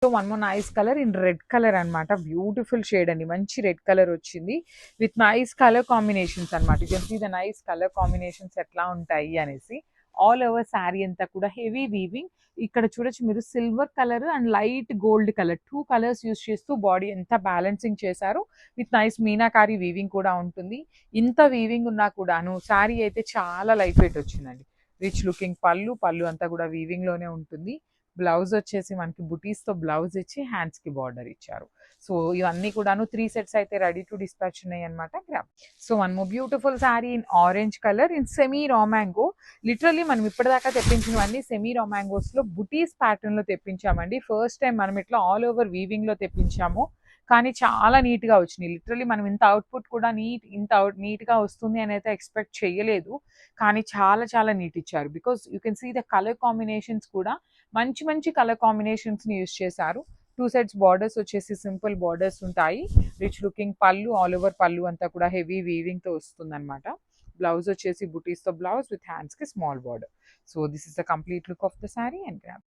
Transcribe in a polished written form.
So one more nice colour in red colour అనమాట. Beautiful shade అండి, మంచి red colour వచ్చింది విత్ నైస్ కలర్ కాంబినేషన్స్ అనమాట. You can see the nice colour combinations ఎట్లా ఉంటాయి అనేసి. ఆల్ ఓవర్ శారీ అంతా కూడా హెవీ వీవింగ్. ఇక్కడ చూడొచ్చు మీరు silver colour and light gold colour 2 colours use చేస్తూ బాడీ ఎంత బ్యాలెన్సింగ్ చేశారు. విత్ నైస్ మీనాకారి వీవింగ్ కూడా ఉంటుంది. ఇంత వీవింగ్ ఉన్నా కూడాను శారీ అయితే చాలా లైట్ వెయిట్ వచ్చిందండి. రిచ్ లుకింగ్ పళ్ళు అంతా కూడా వీవింగ్ లోనే ఉంటుంది. బ్లౌజ్ వచ్చేసి మనకి బుటీస్తో బ్లౌజ్ ఇచ్చి హ్యాండ్స్కి బార్డర్ ఇచ్చారు. సో ఇవన్నీ కూడాను 3 సెట్స్ అయితే రెడీ టు డిస్పాచ్ ఉన్నాయి అనమాట. Gram. So one more beautiful sari in orange colour in semi raw mango. Literally మనం ఇప్పటిదాకా తెప్పించినవన్నీ సెమీ రా మ్యాంగోస్లో బుటీస్ ప్యాటర్న్లో తెప్పించామండి. ఫస్ట్ టైం మనం ఇట్లా ఆల్ ఓవర్ వీవింగ్లో తెప్పించాము. కానీ చాలా నీట్గా వచ్చినాయి. లిటరల్లీ మనం ఇంత అవుట్పుట్ కూడా నీట్గా వస్తుంది అని అయితే ఎక్స్పెక్ట్ చేయలేదు. కానీ చాలా చాలా నీట్ ఇచ్చారు. Because you can see the colour combinations కూడా మంచి కలర్ కాంబినేషన్స్ని యూస్ చేశారు. 2 సెట్స్ బార్డర్స్ వచ్చేసి సింపుల్ బార్డర్స్ ఉంటాయి. రిచ్ లుకింగ్ పళ్ళు, ఆల్ ఓవర్ పళ్ళు అంతా కూడా హెవీ వీవింగ్తో వస్తుంది అనమాట. బ్లౌజ్ వచ్చేసి బుటీస్తో బ్లౌజ్ విత్ హ్యాండ్స్కి small border. So this is the complete look of the sari and gram.